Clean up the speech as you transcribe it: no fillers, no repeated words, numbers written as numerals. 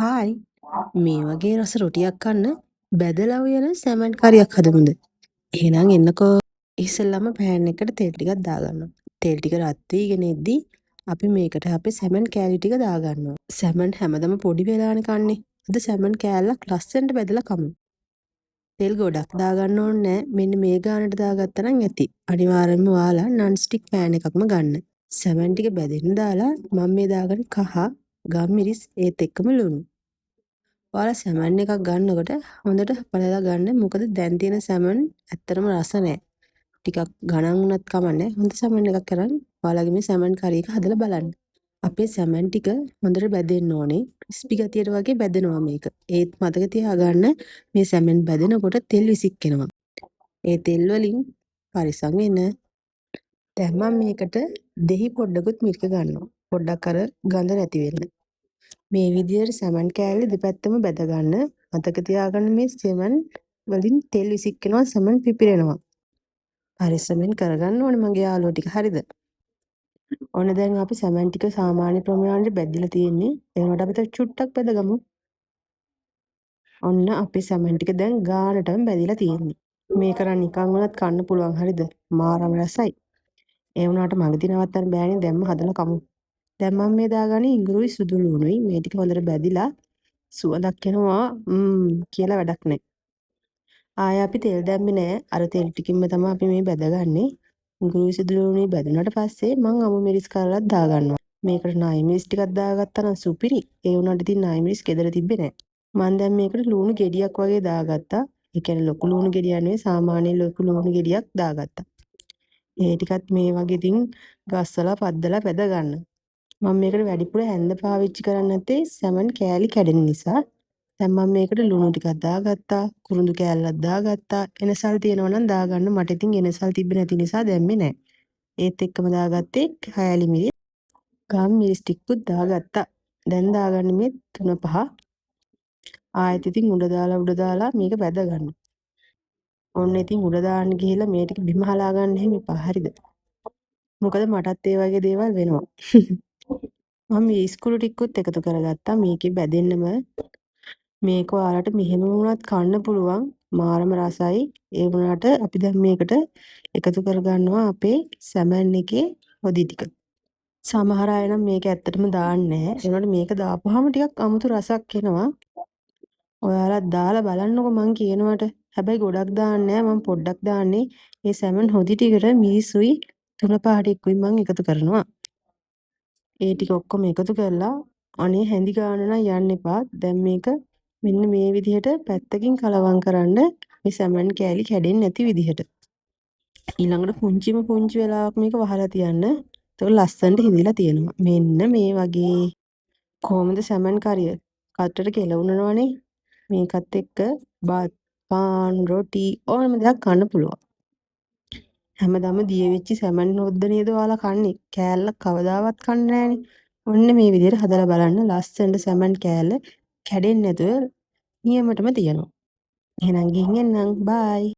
Hi මේ වගේ රස රොටියක් කන්න බැදලා උයන සැමන් කරියක් හදමුද? එහෙනම් එන්නකෝ. ඉස්සෙල්ලාම පෑන් එකට තෙල් ටිකක් දාගන්නවා. තෙල් ටික රත් වීගෙන එද්දි අපි මේකට අපේ සැමන් කෑලි ටික දාගන්නවා. සැමන් හැමදම පොඩි වෙලානේ කන්නේ. අද සැමන් කෑල්ලක් ලස්සනට බැදලා කමු. තෙල් ගොඩක් දාගන්න ඕනේ නැහැ. මෙන්න මේ ගානට දාගත්තා නම් ඇති. අනිවාර්යයෙන්ම ඔයාලා non stick pan එකක්ම ගන්න. සැමන් ටික බැදෙන්න දාලා මම මේ දාගන්න කහ, ගම්මිරිස් ඒත් එක්කම ලුණු. ඔයාලා සැමන් එකක් ගන්නකොට හොඳට බලලා ගන්න. මොකද දැන් තියෙන සැමන් ඇත්තටම රස නැහැ. ටිකක් ගණන් වුණත් කමන්නේ. හොඳ සැමන් එකක් කරන් ඔයාලගේ මේ සැමන් කරි එක හදලා බලන්න. අපේ සැමන් ටික හොඳට බැදෙන්න ඕනේ. ක්‍රිස්පි ගතියට වගේ බැදෙනවා මේක. ඒත් මතක තියාගන්න මේ සැමන් බැදෙනකොට තෙල් විසික්කෙනවා. ඒ තෙල් වලින් පරිස්සම් වෙන්න. දැන් මම මේකට දෙහි පොඩ්ඩකුත් මිරික ගන්නවා. පොඩ්ඩක් අර ගඳ නැති වෙන්න. මේ විදිහට සැමන් කෑල්ල දෙපැත්තම බැද ගන්න. මතක තියාගන්න මේ සැමන් වලින් තෙල් විසික්කෙනවා සැමන් පිපිරෙනවා. පරිස්සමෙන් කරගන්න ඕනේ මගේ යාළුවෝ ටික හරිද? ඔන්න දැන් අපි සැමන් ටික සාමාන්‍ය ප්‍රමාණයට බැදලා තියෙන්නේ. ඒ වුණාට අපි තව චුට්ටක් බැදගමු. ඔන්න අපේ සැමන් ටික දැන් ගානටම බැදිලා තියෙන්නේ. මේක නම් නිකන් වුණත් කන්න පුළුවන් හරිද? මාරම රසයි. ඒ වුණාට මගදී නවත්තන්න බෑනේ දැම්ම හදලා කමු. දැන් මම මේ දාගන්නේ ඉඟුරුයි සුදු ලුණුයි. මේ ටික හොඳට බැදිලා සුවඳක් එනවා කියලා වැඩක් නැහැ. ආයෙ අපි තෙල් දැම්මේ නැහැ. අර තෙල් ටිකින්ම තමයි අපි මේ බැදගන්නේ. ඉඟුරුයි සුදු ලුණුයි බැදුනට පස්සේ මම අමු මිරිස් කරලත් දාගන්නවා. මේකට නයි මිරිස් ටිකක් දාගත්තා නම් සුපිරි. ඒ වුණාට ඉතින් නයි මිරිස් ගෙදර තිබ්බේ නැහැ. මම දැන් මේකට ලුණු ගෙඩියක් වගේ දාගත්තා. ඒ කියන්නේ ලොකු ලුණු ගෙඩියක් නෙවෙයි සාමාන්‍ය ලොකු ලුණු ගෙඩියක් දාගත්තා. ඒ ටිකත් මේ වගේ ඉතින් ගස්සලා පද්දලා බැද ගන්න. මම මේකට වැඩිපුර හැන්ද පාවිච්චි කරන්නේ නැත්තේ සැමන් කෑලි කැඩෙන නිසා. දැන් මම මේකට ලුණු ටිකක් දාගත්තා, කුරුඳු කෑල්ලක් දාගත්තා. එනසල් තියෙනවා නම් දාගන්න. මට ඉතින් එනසල් තිබ්බේ නැති නිසා දැම්මේ නැහැ. ඒත් එක්කම දාගත්තේ කෑලි මිරිස්, ගම් මිරිස් ටිකකුත් දාගත්තා. දැන් දාගන්නේ මේ 3-5. ආයෙත් ඉතින් උඩ දාලා මේක බැද ගන්න. ඔන්න ඉතින් උඩ දාන්න ගිහිල්ලා මේ ටික බිම හලා ගන්න එහෙම එපා. හරිද? මොකද මටත් ඒ වගේ දේවල් වෙනවා. මම ඉස්කුරු ටිකකුත් එකතු කරගත්තා. මේකේ බැදෙන්නම මේක ඔයාලට මෙහෙම වුණත් කන්න පුළුවන්. මාරම රසයි. ඒ වුණාට අපි දැන් මේකට එකතු කරගන්නවා අපේ සැමන් එකේ හොදි ටික. සමහර අය නම් මේක ඇත්තටම දාන්නේ නැහැ. ඒ වුණාට මේක දාපුවාම ටිකක් අමුතු රසක් එනවා. ඔයාලත් දාලා බලන්නකෝ මං කියනවට. හැබැයි ගොඩක් දාන්නේ නැහැ. මම පොඩ්ඩක් දාන්නේ. මේ සැමන් හොදි ටිකට මිරිසුයි තුන පාටකුයි මං එකතු කරනවා. ඒ ටික ඔක්කොම එකතු කරලා අනේ හැඳි ගන්න නම් යන්න එපා. දැන් මේක මෙන්න මේ විදිහට පැත්තකින් කලවම් කරන්න මේ සැමන් කෑලි කැඩෙන්නේ නැති විදිහට. ඊළඟට පුංචිම පුංචි වෙලාවක් මේක වහලා තියන්න. ඒක ලස්සනට හිඳිලා තියෙනවා. මෙන්න මේ වගේ. කොහොමද සැමන් කරිය? කටට කෙලවුනනවනේ. මේකත් එක්ක බත්, පාන්, රොටි ඕනම දෙයක් කන්න පුළුවන්. හැමදාම දිය වෙච්ච සැමන් හොද්ද නේද ඔයාලා කන්නේ? කෑල්ලක් කවදාවත් කන්නේ නැහනේ. ඔන්න මේ විදිහට හදලා බලන්න. ලස්සනට සැමන් කෑල්ල කැඩෙන්නේ නැතුව නියමටම තියෙනවා. එහෙනම් ගිහින් එන්නම්. බයි.